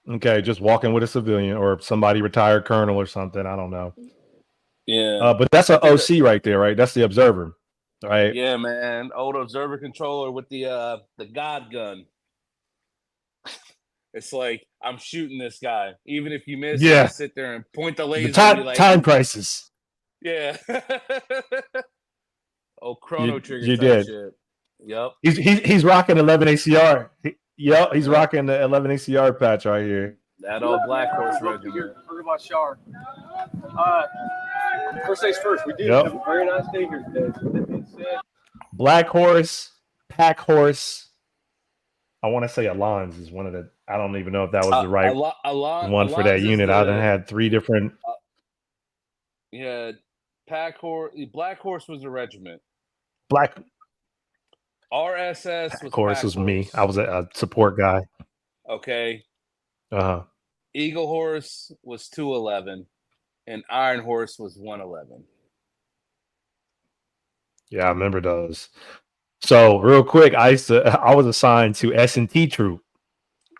Okay, just walking with a civilian or somebody retired colonel or something. I don't know. Yeah, but that's an OC right there, right? That's the observer, right? Yeah, man. Old observer controller with the God gun. It's like I'm shooting this guy. Even if you miss, Yeah. I sit there and point the laser The and be like, time prices. yeah. Oh, chrono trigger You type did. shit. Yep. He's rocking 11 ACR. Yep, he's rocking the 11 ACR patch right here. That old Black Horse regiment. First things first, we did have a very nice day here today. Black Horse, Pack Horse. I want to say Alon's is one of the. I don't even know if that was the right one for that unit. I done had 3 different. Yeah, Pack Horse. Black Horse was a regiment. Black RSS Pack was Horse was me. I was a support guy. Okay. Uh-huh. Eagle Horse was 211, and Iron Horse was 111. Yeah, I remember those. So real quick, I was assigned to S&T troop.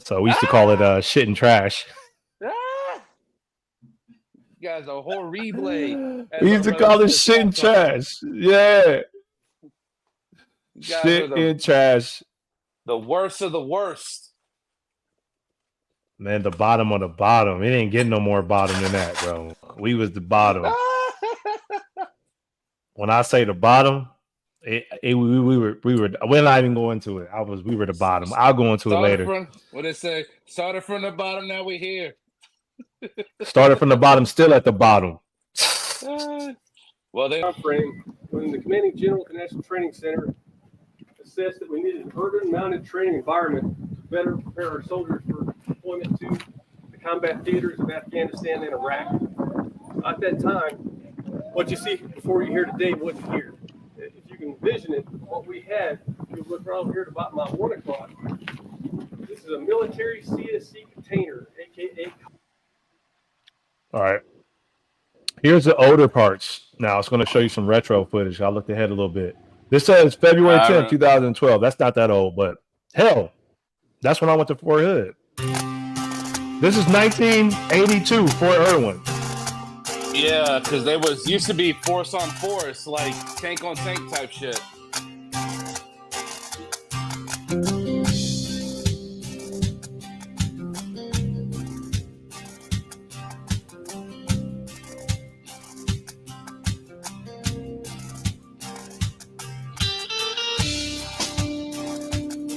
So we used to call it shit and trash. You guys are horrible. We used to call it shit and trash. Yeah. Shit and trash. The worst of the worst. Man, the bottom of the bottom. It ain't getting no more bottom than that, bro. We was the bottom. When I say the bottom, we were. We're not even going to it. We were the bottom. I'll go into it later. What they say? Started from the bottom. Now we here. Started from the bottom. Still at the bottom. Well, when the commanding general at the National Training Center assessed that we needed an urban mounted training environment to better prepare our soldiers for deployment to the combat theaters of Afghanistan and Iraq. At that time, what you see before you hear today wasn't here. If you can envision it, what we had, if you look around here at about my 1 o'clock, this is a military CSC container, aka. All right. Here's the older parts. Now it's going to show you some retro footage. I looked ahead a little bit. This says February 10th, 2012. That's not that old, but hell, that's when I went to Fort Hood. This is 1982, Fort Irwin. Yeah, because they used to be force on force, like tank on tank type shit.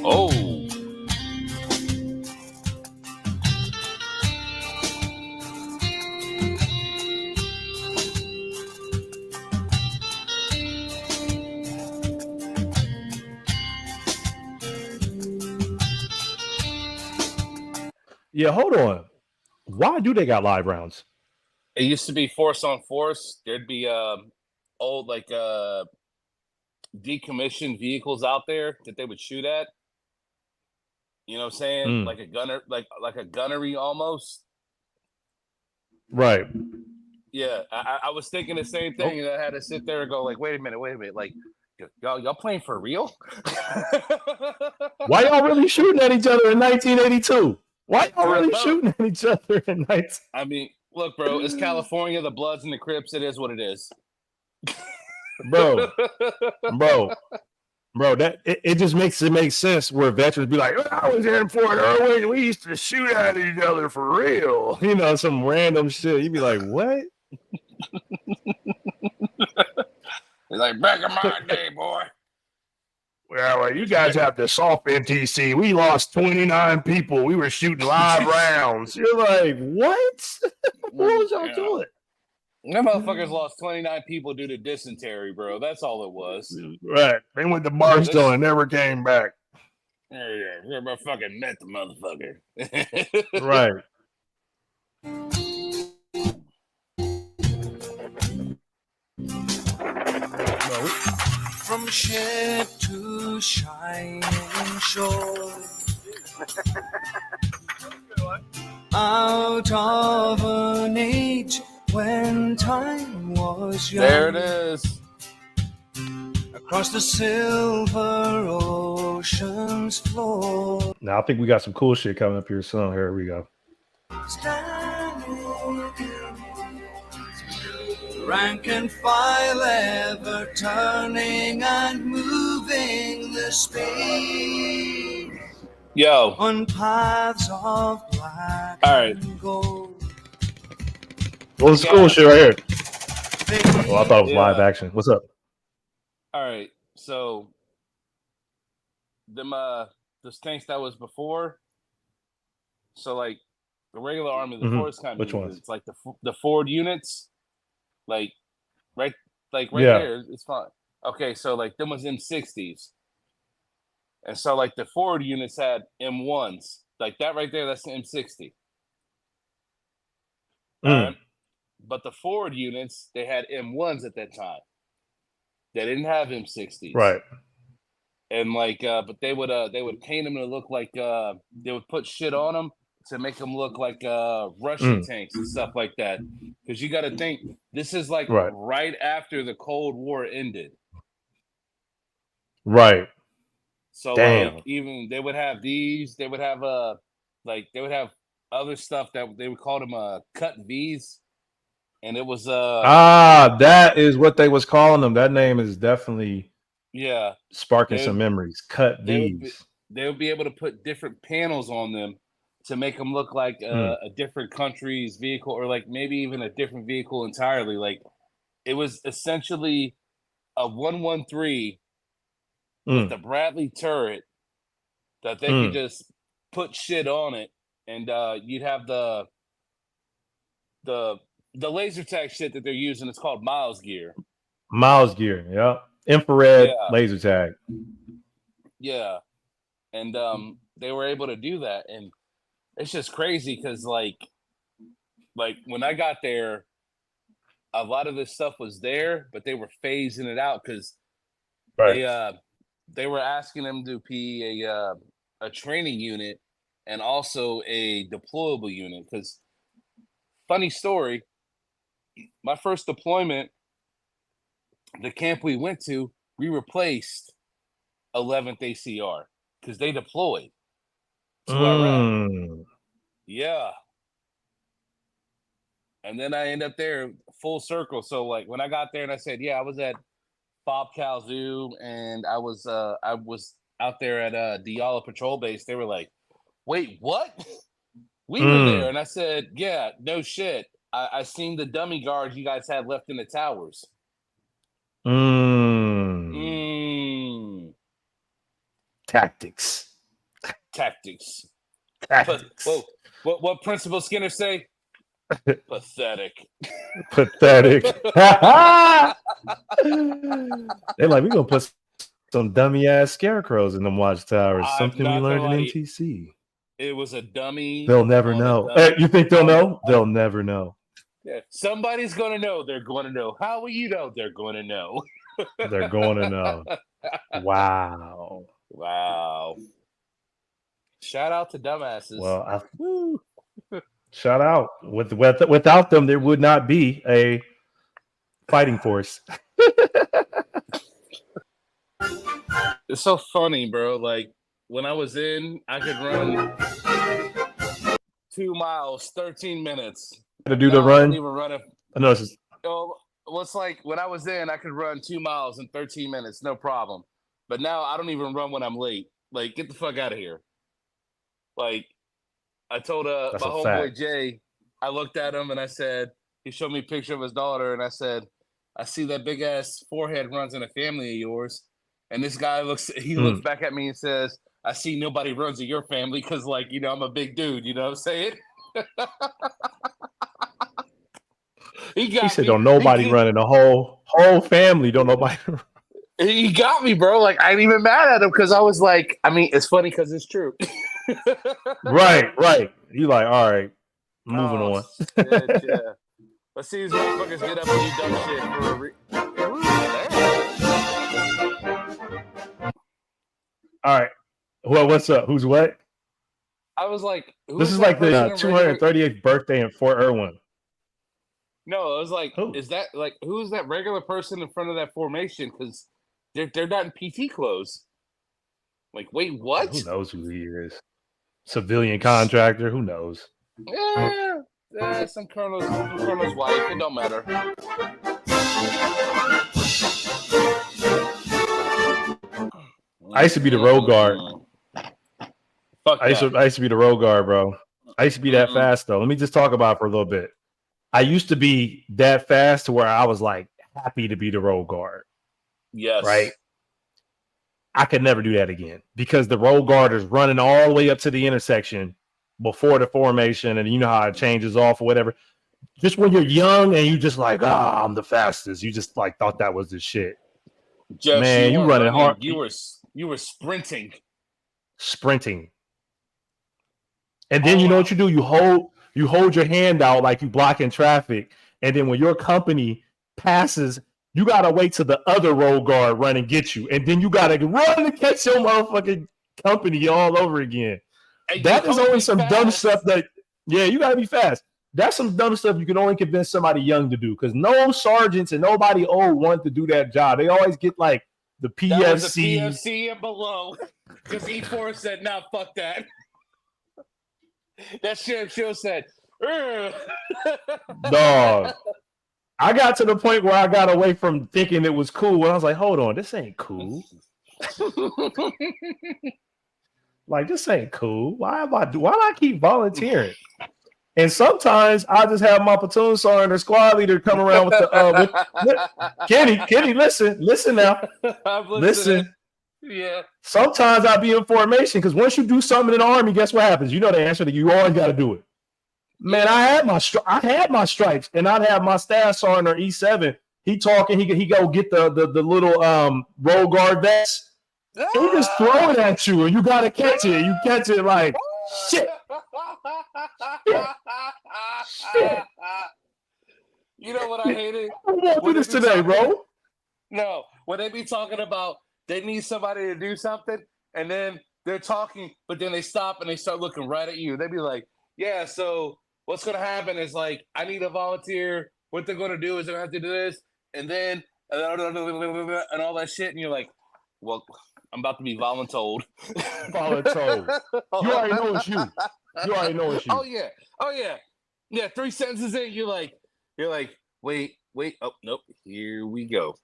Oh. Yeah, hold on. Why do they got live rounds? It used to be force on force. There'd be old decommissioned vehicles out there that they would shoot at. You know what I'm saying? Like a gunner, like a gunnery almost. Right. Yeah, I was thinking the same thing, and I had to sit there and go, like, wait a minute, like, y'all playing for real? Why y'all really shooting at each other in 1982? Why y'all really shooting at each other in 19? I mean, look, bro, it's California, the Bloods and the Crips. It is what it is. Bro, that it just makes sense where veterans be like, I was in Fort Irwin, we used to shoot at each other for real. You know, some random shit. You'd be like, what? It's like, back in my day, boy. Well, you guys have the soft NTC. We lost 29 people. We were shooting live rounds. You're like, what? What was y'all doing? Them motherfuckers lost 29 people due to dysentery, bro. That's all it was. Right. They went to Barstow and never came back. Yeah. Never fucking met the motherfucker. Right. From shed to shining shore, out of an age when time was young. There it is. Across the silver ocean's floor. Now I think we got some cool shit coming up here soon. Here we go. standing. Rank and file ever turning and moving the space. Yo. On paths of black and gold. Well, it's cool shit right here. Well, I thought it was live action. What's up? All right. So them the tanks that was before. So like the regular army, the forest kind of which ones? It's like the Ford units, like right yeah. there. It's fine. Okay, so like them was M60s, and so like the Ford units had M1s, like that right there. That's the M60. All right, but the Ford units they had M1s at that time. They didn't have M60s, right? And like, but they would paint them to look like they would put shit on them to make them look like Russian tanks and stuff like that. Because you got to think this is like right after the Cold War ended, right? So like even they would have these, they would have like they would have other stuff that they would call them cut V's, and it was that is what they was calling them. That name is definitely sparking some memories. Cut V's. They would be able to put different panels on them to make them look like a different country's vehicle, or like maybe even a different vehicle entirely. Like it was essentially a 113 with a Bradley turret that they could just put shit on it, and you'd have the laser tag shit that they're using. It's called Miles gear. Miles gear, yeah. Infrared laser tag. Yeah. And they were able to do that, and it's just crazy because like when I got there, a lot of this stuff was there, but they were phasing it out because they were asking them to be a training unit and also a deployable unit. Because funny story, my first deployment, the camp we went to, we replaced 11th ACR because they deployed to Iraq. Yeah. And then I end up there full circle. So like when I got there and I said, I was at Bob Calzoo and I was out there at Diyala Patrol Base, they were like, wait, what? We were there. And I said, yeah, no shit. I seen the dummy guards you guys had left in the towers. Tactics. What Principal Skinner say? Pathetic. They're like, we're gonna put some dummy ass scarecrows in them watchtowers. Something we learned in NTC. It was a dummy. They'll never know. You think they'll know? They'll never know. Yeah, somebody's gonna know. They're going to know. How will you know? They're going to know. They're going to know. Wow. Shout out to dumbasses. Well, shout out. Without them, there would not be a fighting force. It's so funny, bro. Like when I was in, I could run 2 miles, 13 minutes. To do the run? I don't even run it. No, it's just... well, it's like when I was in, I could run 2 miles in 13 minutes, no problem. But now I don't even run when I'm late. Like, get the fuck out of here. Like, I told my homeboy Jay, I looked at him and I said, he showed me a picture of his daughter, and I said, I see that big ass forehead runs in a family of yours. And this guy looks back at me and says, I see nobody runs in your family because, like, you know, I'm a big dude, you know what I'm saying? He said, don't nobody run in the whole family. Don't nobody run. He got me, bro. Like, I ain't even mad at him because I was like, I mean, it's funny because it's true. Right. You like, all right, moving on. Shit, yeah. Let's see these motherfuckers get up and do dumb shit for all right. Well, what's up? Who's what? I was like, this is like the 238th birthday in Fort Irwin. No, I was like, is that like who's that regular person in front of that formation? Because they're not in PT clothes. Like, wait, what? Who knows who he is? Civilian contractor? Who knows? Yeah, some colonel's wife. It don't matter. I used to be the road guard. Fuck I used to be the road guard, bro. I used to be that fast though. Let me just talk about it for a little bit. I used to be that fast to where I was like happy to be the road guard. Yes. Right. I could never do that again because the road guard is running all the way up to the intersection before the formation, and you know how it changes off or whatever. Just when you're young and you just like, I'm the fastest. You just like thought that was the shit. Just, man, you running hard. You were sprinting. And then you know what you do? You hold your hand out like you blocking traffic. And then when your company passes, you gotta wait till the other road guard run and get you. And then you gotta run to catch your motherfucking company all over again. And that is only some dumb stuff that, you gotta be fast. That's some dumb stuff you can only convince somebody young to do, because no sergeants and nobody old want to do that job. They always get like the PFC. That was the PFC and below, because E4 said, "Nah, fuck that." That shit said, dog. I got to the point where I got away from thinking it was cool, and I was like, hold on, this ain't cool. Like, this ain't cool. Why do I keep volunteering? And sometimes I just have my platoon sergeant or squad leader come around with the Kenny, listen now. Listen. Yeah. Sometimes I'll be in formation, because once you do something in the Army, guess what happens? You know the answer. You always got to do it. Man, I had my stripes, and I'd have my staff sergeant or E7. He talking, he go get the little roll guard vest. He just throw it at you, and you gotta catch it. You catch it like shit. Shit. You know what I hated? I won't do this today, bro. No, when they be talking about they need somebody to do something, and then they're talking, but then they stop and they start looking right at you. They be like, "Yeah, so what's gonna happen is like I need a volunteer. What they're gonna do is they're gonna have to do this, and then and all that shit." And you're like, "Well, I'm about to be voluntold." Voluntold. You already know it's you. You already know it's you. Oh yeah. Yeah, 3 sentences in, you're like, wait. Oh nope, here we go.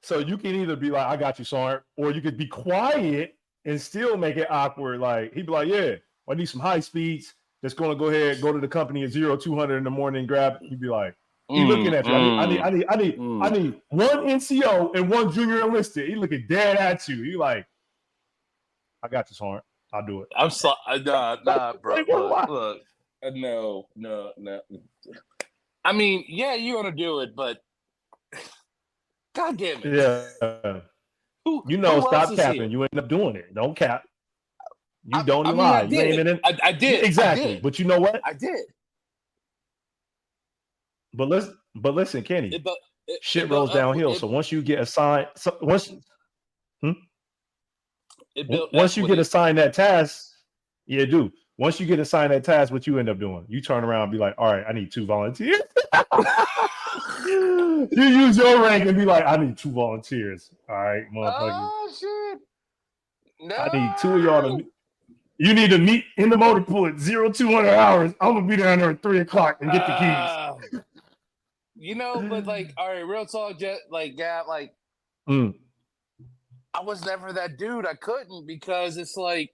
So you can either be like, "I got you, Sergeant," or you could be quiet and still make it awkward. Like he'd be like, "Yeah, I need some high speeds. Just gonna go to the company at 0200 in the morning. Grab." You'd be like, he looking at you. I need one NCO and one junior enlisted. He looking dead at you. He like, "I got you, Sergeant. I'll do it." I'm sorry. Nah, bro. Look. No. I mean, yeah, you're gonna do it, but God damn it. Yeah. Stop capping. You end up doing it. Don't cap. You don't even lie. You ain't even I did. Exactly. I did. But you know what? I did. But listen, Kenny. Shit rolls downhill. So once you get assigned, once you get assigned that task, once you get assigned that task, what you end up doing? You turn around and be like, "All right, I need 2 volunteers." You use your rank and be like, "I need 2 volunteers." All right, motherfucker. Oh shit! No. I need 2 of y'all to. You need to meet in the motor pool at 0200 hours. I'm gonna be down there at 3:00 and get the keys. But like, all right, real talk, like Gav, like, I was never that dude. I couldn't, because it's like,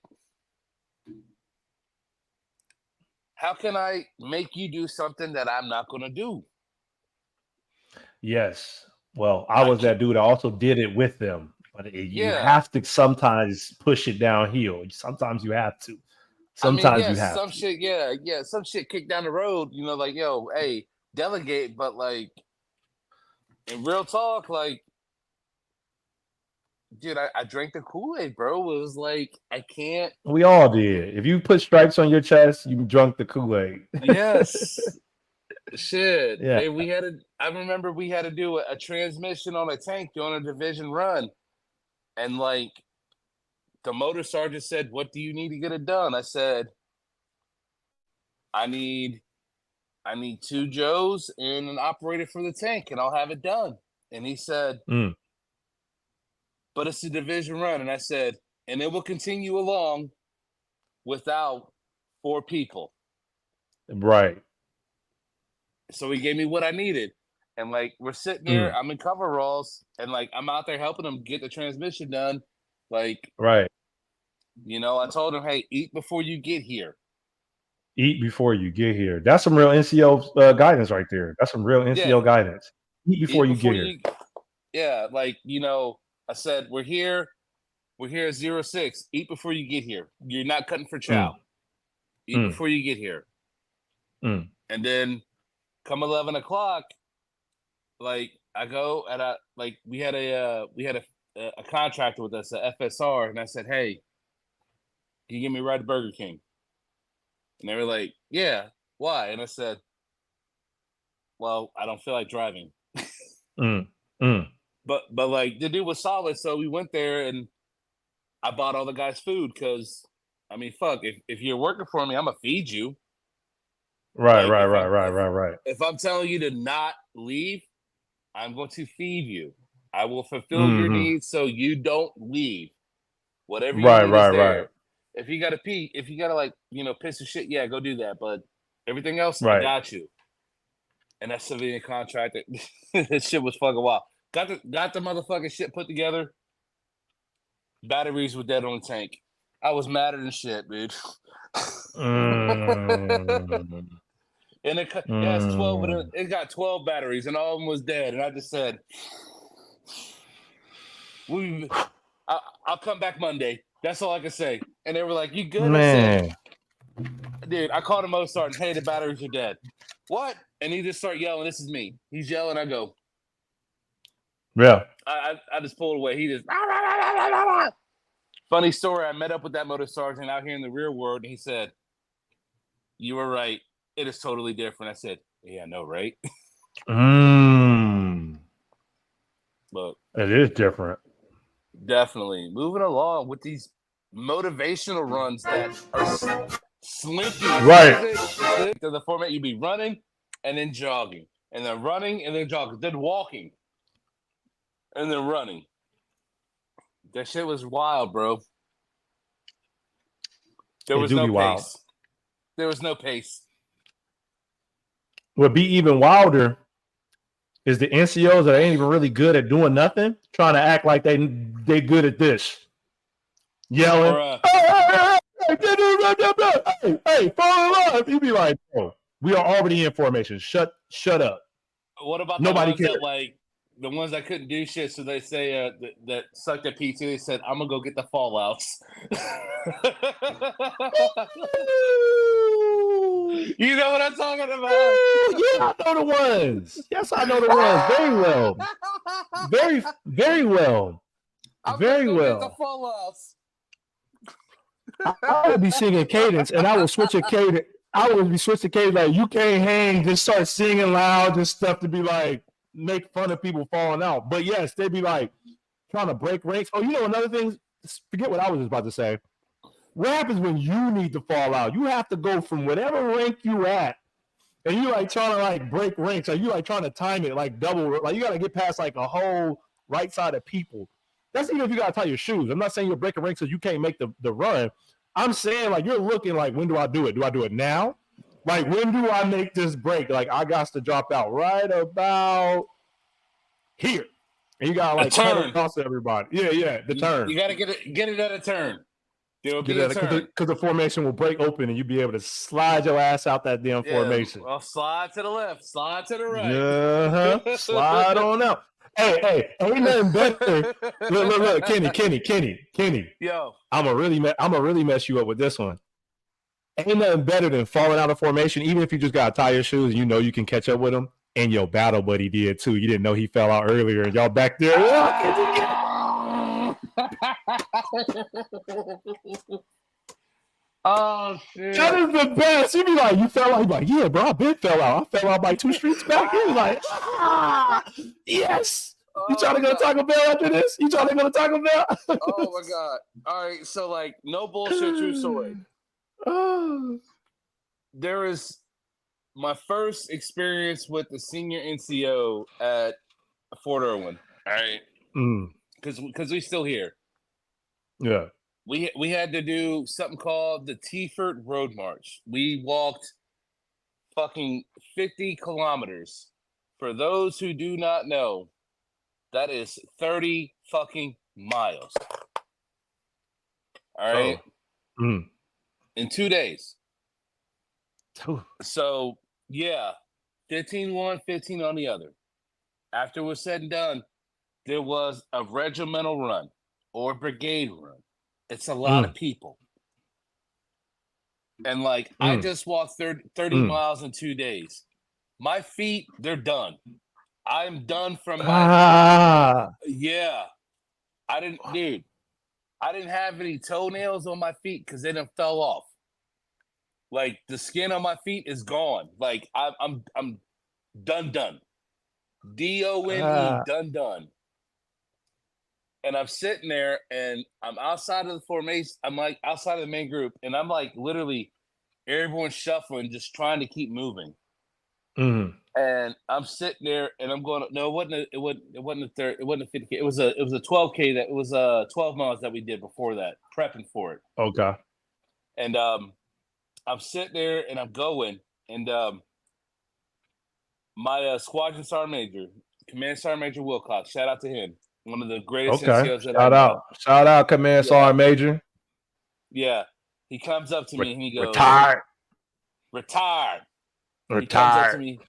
how can I make you do something that I'm not gonna do? Yes. Well, I was that dude. I also did it with them. But you have to sometimes push it downhill. Sometimes you have to. Sometimes you have some shit, some shit kicked down the road, like, yo, hey, delegate, but like, in real talk, like, dude, I drank the Kool-Aid, bro. It was like, I can't. We all did. If you put stripes on your chest, you drunk the Kool-Aid. Yes. Shit. Yeah. And I remember we had to do a transmission on a tank during a division run. And like, the motor sergeant said, "What do you need to get it done?" I said, I need 2 Joes and an operator for the tank, and I'll have it done. And he said, "But it's a division run." And I said, "And it will continue along without 4 people." Right. So he gave me what I needed. And like we're sitting there, I'm in coveralls, and like I'm out there helping him get the transmission done. Like, Right. you know, I told him, hey, eat before you get here. Eat before you get here. That's some real NCO guidance right there. That's some real NCO guidance. Eat before you get here. Yeah, like, you know, I said, we're here at 06. Eat before you get here. You're not cutting for chow. Eat before you get here. And then come 11 o'clock, like I go and we had a contractor with us, a FSR, and I said, hey, can you give me a ride to Burger King? And they were like, yeah, why? And I said, well, I don't feel like driving. But like the dude was solid, so we went there and I bought all the guys food because, I mean, fuck, if you're working for me, I'm gonna feed you. Right. If I'm telling you to not leave, I'm going to feed you. I will fulfill your needs so you don't leave. Whatever you need is there. Right. If you gotta pee, if you gotta like, you know, piss or shit, yeah, go do that. But everything else, I got you. And that civilian contractor, that shit was fucking wild. Got the motherfucking shit put together. Batteries were dead on the tank. I was madder than shit, dude. And it has 12, but it got 12 batteries, and all of them was dead. And I just said, I'll come back Monday. That's all I can say. And they were like, you good? Man. I said, dude, I called a motor sergeant. Hey, the batteries are dead. What? And he just started yelling. This is me. He's yelling. I go, yeah. I just pulled away. He just, funny story. I met up with that motor sergeant out here in the rear ward, and he said, you were right. It is totally different. I said, yeah, I know, right? But it is different. Definitely. Moving along with these motivational runs that are slinky. Right. To the format, you'd be running and then jogging, and then running and then jogging, then walking and then running. That shit was wild, bro. There was no pace. Wild. There was no pace. What be even wilder is the NCOs that ain't even really good at doing nothing, trying to act like they good at this. Yelling, hey, fall in love. You be like, oh, we are already in formation. Shut up. What about nobody the ones that like the ones that couldn't do shit? So they say that sucked at PT. They said, I'm gonna go get the fallouts. You know what I'm talking about? Yeah, I know the ones. Yes, I know the ones very well. Very, very well. Very well. Get the fallouts. I would be singing cadence, and I will switch a cadence. I would be switching cadence like you can't hang. Just start singing loud, just stuff to be like make fun of people falling out. But yes, they'd be like trying to break ranks. Oh, you know another thing. Forget what I was just about to say. What happens when you need to fall out? You have to go from whatever rank you at, and you like trying to like break ranks. Or you like trying to time it like double. Like you got to get past like a whole right side of people. That's even if you got to tie your shoes. I'm not saying you're breaking ranks so you can't make the run. I'm saying like you're looking like, when do I do it? Do I do it now? Like when do I make this break? Like I got to drop out right about here, and you got to like cut across everybody. Yeah, the turn. You got to get it at a turn. Because the formation will break open and you'll be able to slide your ass out that damn formation. Well, slide to the left, slide to the right. Slide on out. Hey, ain't nothing better. Look, Kenny. Yo, I'm gonna really mess you up with this one. Ain't nothing better than falling out of formation, even if you just gotta tie your shoes and you know you can catch up with him. And your battle buddy did too. You didn't know he fell out earlier, and y'all back there. Oh shit! That is the best. You be like, you fell out. You be like, yeah, bro, I been fell out. I fell out by 2 streets back. He was like, yes. You trying to go to Taco Bell after this? You trying to go to Taco Bell? Oh my god! All right, so like, no bullshit, true story. There is my first experience with the senior NCO at Fort Irwin. All right, because we still here. Yeah. We had to do something called the T-Ford Road March. We walked fucking 50 kilometers. For those who do not know, that is 30 fucking miles. All right. In 2 days. So, yeah, 15 one, 15 on the other. After it was said and done, there was a regimental run or brigade run. It's a lot of people. And like, I just walked 30 miles in 2 days. My feet, they're done. I'm done from my yeah. I didn't have any toenails on my feet because they done fell off. Like the skin on my feet is gone. Like I'm done. DONE, done. And I'm sitting there and I'm outside of the formation. I'm like outside of the main group, and I'm like literally everyone's shuffling, just trying to keep moving. And I'm sitting there and I'm going, no, it wasn't a 50K. It was a 12K. That it was 12 miles that we did before that, prepping for it. Okay. And I'm sitting there and I'm going, and my squadron sergeant major, Command Sergeant Major Wilcox, shout out to him, one of the greatest NCOs that I know. Shout out, Command Sergeant Major. Yeah, he comes up to me and he goes, Retired. He comes up to me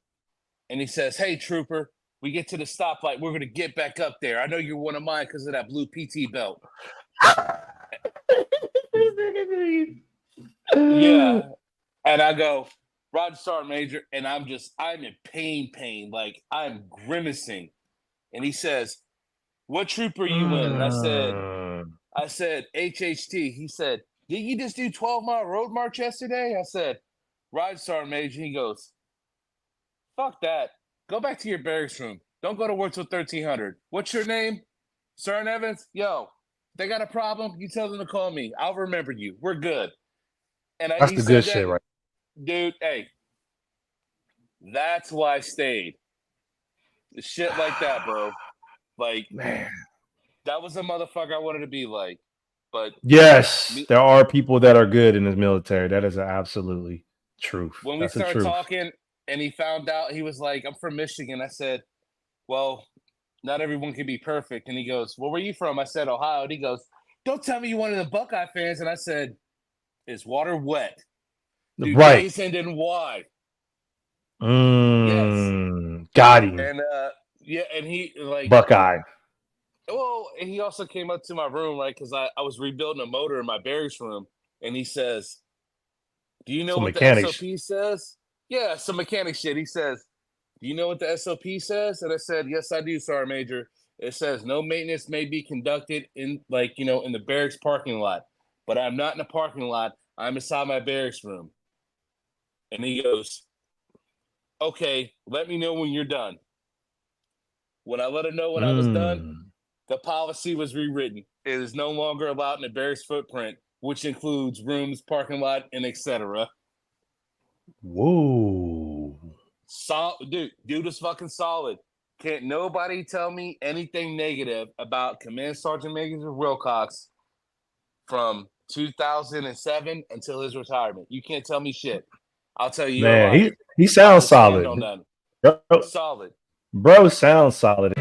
and he says, "Hey, trooper, we get to the stoplight. We're going to get back up there. I know you're one of mine because of that blue PT belt." Yeah. And I go, "Roger, Sergeant Major," and I'm in pain. Like I'm grimacing. And he says, "What troop are you in?" And I said, HHT. He said, "Did you just do 12-mile road march yesterday?" I said, "Roger, Sergeant Major." He goes, "Fuck that. Go back to your barracks room. Don't go to work till 1300. What's your name? Sergeant Evans? Yo, they got a problem? You tell them to call me. I'll remember you. We're good." And that's the good shit, right? Dude, hey, that's why I stayed. Shit like that, bro. Like, man, that was a motherfucker I wanted to be like. But yes, there are people that are good in the military. That is absolutely truth. When we started talking and he found out, he was like, "I'm from Michigan." I said, "Well, not everyone can be perfect." And he goes, "Where were you from?" I said, "Ohio." And he goes, "Don't tell me you're one of the Buckeye fans." And I said, "Is water wet?" Dude, right. Jason and why? Yes. Got him. And yeah, and he like Buckeye. Well, and he also came up to my room, right? Because I was rebuilding a motor in my barracks room, and he says, "Do you know what the SOP says?" Yeah, some mechanic shit. He says, "Do you know what the SOP says?" And I said, "Yes, I do, Sergeant Major. It says no maintenance may be conducted in in the barracks parking lot. But I'm not in the parking lot. I'm inside my barracks room." And he goes, "Okay, let me know when you're done." When I let him know when I was done, the policy was rewritten. It is no longer allowed in the barracks footprint, which includes rooms, parking lot, and etc. Whoa. Dude is fucking solid. Can't nobody tell me anything negative about Command Sergeant Major Wilcox from 2007 until his retirement. You can't tell me shit. I'll tell you. Man, he sounds solid. Solid. Bro sounds solid.